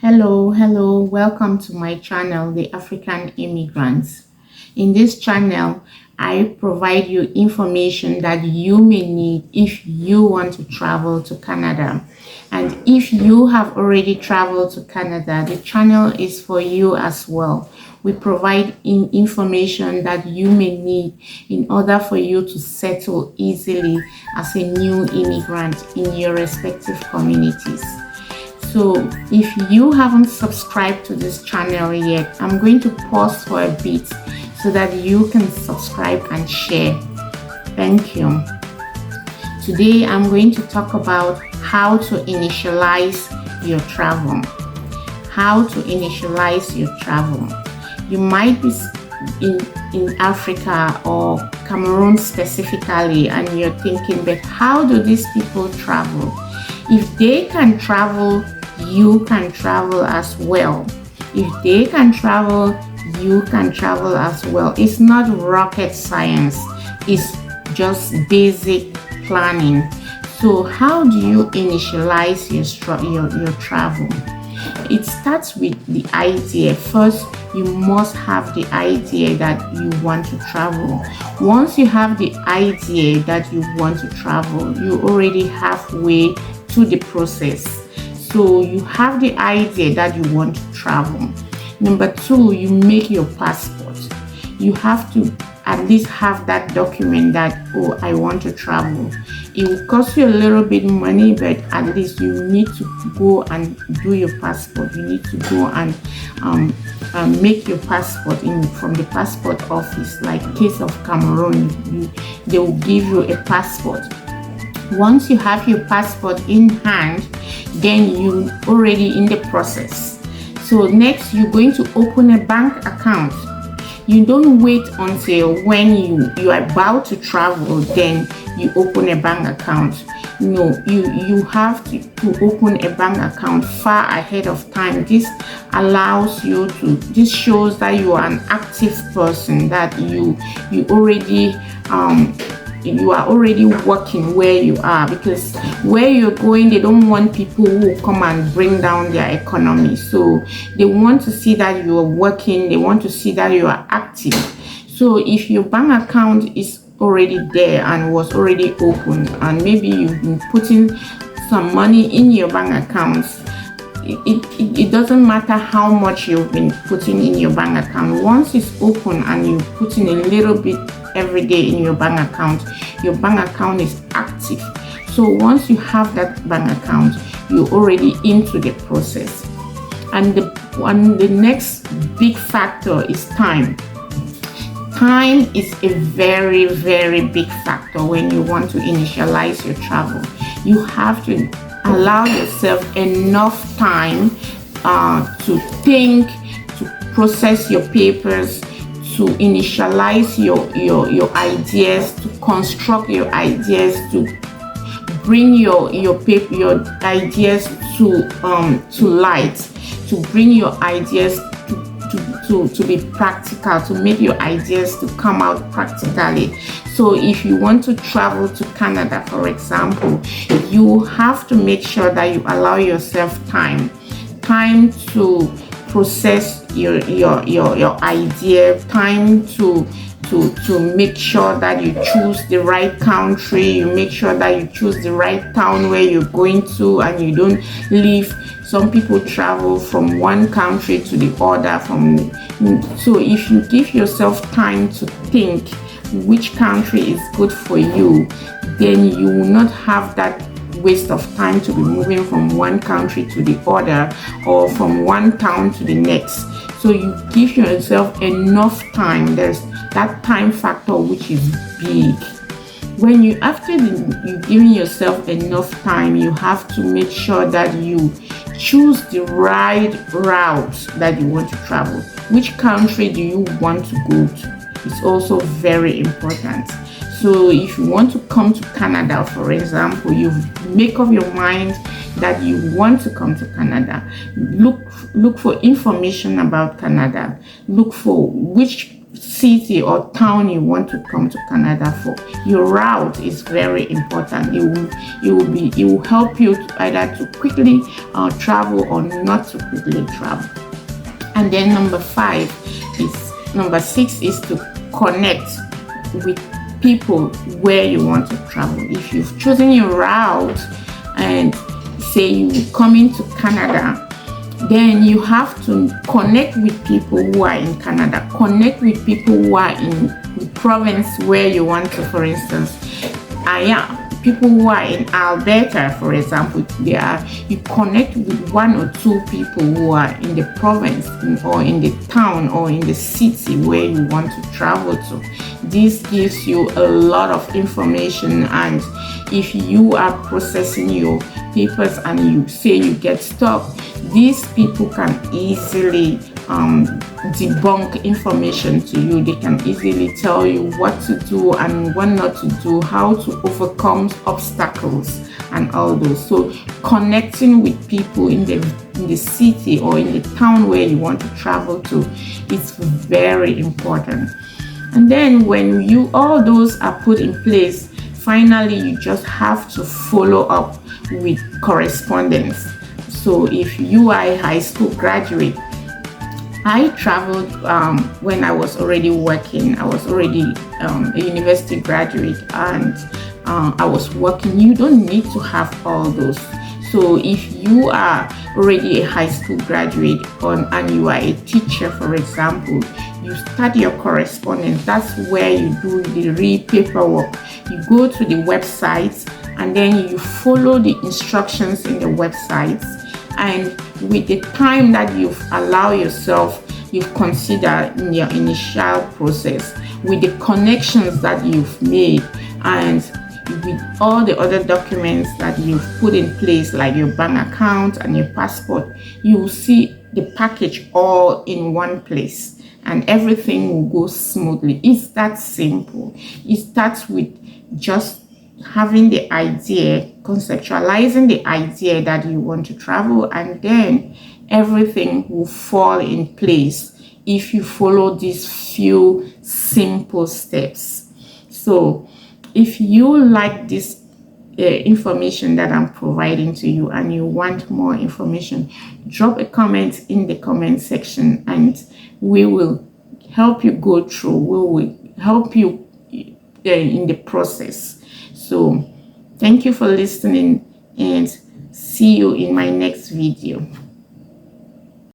Hello, welcome to my channel, The African Immigrants. In this channel, I provide you information that you may need if you want to travel to Canada. And if you have already traveled to Canada, the channel is for you as well. We provide information that you may need in order for you to settle easily as a new immigrant in your respective communities. So if you haven't subscribed to this channel yet, I'm going to pause for a bit so that you can subscribe and share. Thank you. Today I'm going to talk about how to initialize your travel. How to initialize your travel. You might be in Africa or Cameroon specifically, and you're thinking, but how do these people travel? If they can travel, you can travel as well. If they can travel, you can travel as well. It's not rocket science. It's just basic planning. So how do you initialize your travel? It starts with the idea. First, you must have the idea that you want to travel. Once you have the idea that you want to travel, you're already halfway to the process. So you have the idea that you want to travel. Number two, you make your passport. You have to at least have that document that, oh, I want to travel. It will cost you a little bit money, but at least you need to go and do your passport. You need to go and make your passport from the passport office. Like case of Cameroon, they will give you a passport. Once you have your passport in hand, then you're already in the process. So next, you're going to open a bank account. You don't wait until when you are about to travel, then you open a bank account. No, you have to open a bank account far ahead of time. This allows you to, this shows that you are an active person, that you are already working where you are, because where you're going, they don't want people who will come and bring down their economy. So they want to see that you are working, they want to see that you are active. So if your bank account is already there and was already open, and maybe you've been putting some money in your bank accounts, it doesn't matter how much you've been putting in your bank account. Once it's open and you put in a little bit every day in your bank account is active. So once you have that bank account, you're already into the process. And the next big factor is time. Time is a very, very big factor when you want to initialize your travel. You have to allow yourself enough time to think, to process your papers, to initialize your ideas, to construct your ideas, to bring your ideas to light, to bring your ideas to be practical, to make your ideas to come out practically. So if you want to travel to Canada, for example, you have to make sure that you allow yourself time to process your idea, time to make sure that you choose the right country, you make sure that you choose the right town where you're going to, and you don't leave. Some people travel from one country to the other. So if you give yourself time to think which country is good for you, then you will not have that waste of time to be moving from one country to the other or from one town to the next. So you give yourself enough time. There's that time factor which is big. When after you giving yourself enough time, you have to make sure that you choose the right route that you want to travel. Which country do you want to go to? It's also very important. So if you want to come to Canada, for example, you make up your mind that you want to come to Canada. Look for information about Canada. Look for which city or town you want to come to Canada for. Your route is very important. It will help you to either to quickly travel or not to quickly travel. And then number 6 is to connect with people where you want to travel. If you've chosen your route and say you come into Canada, then you have to connect with people who are in Canada, connect with people who are in the province where you want to, for instance. People who are in Alberta, for example, you connect with 1 or 2 people who are in the province or in the town or in the city where you want to travel to. This gives you a lot of information, and if you are processing your papers and you say you get stuck, these people can easily debunk information to you. They can easily tell you what to do and what not to do, how to overcome obstacles and all those. So connecting with people in the city or in the town where you want to travel to is very important. And then when all those are put in place, finally you just have to follow up with correspondence. So if you are a high school graduate, I traveled when I was already working. I was already a university graduate, and I was working. You don't need to have all those. So if you are already a high school graduate and you are a teacher, for example, you start your correspondence. That's where you do the real paperwork. You go to the websites and then you follow the instructions in the websites. And with the time that you've allowed yourself, you've considered in your initial process, with the connections that you've made, and with all the other documents that you've put in place, like your bank account and your passport, you will see the package all in one place and everything will go smoothly. It's that simple. It starts with just having the idea, conceptualizing the idea that you want to travel, and then everything will fall in place if you follow these few simple steps. So if you like this information that I'm providing to you and you want more information, drop a comment in the comment section and we will help you go through. We will help you in the process. So thank you for listening and see you in my next video.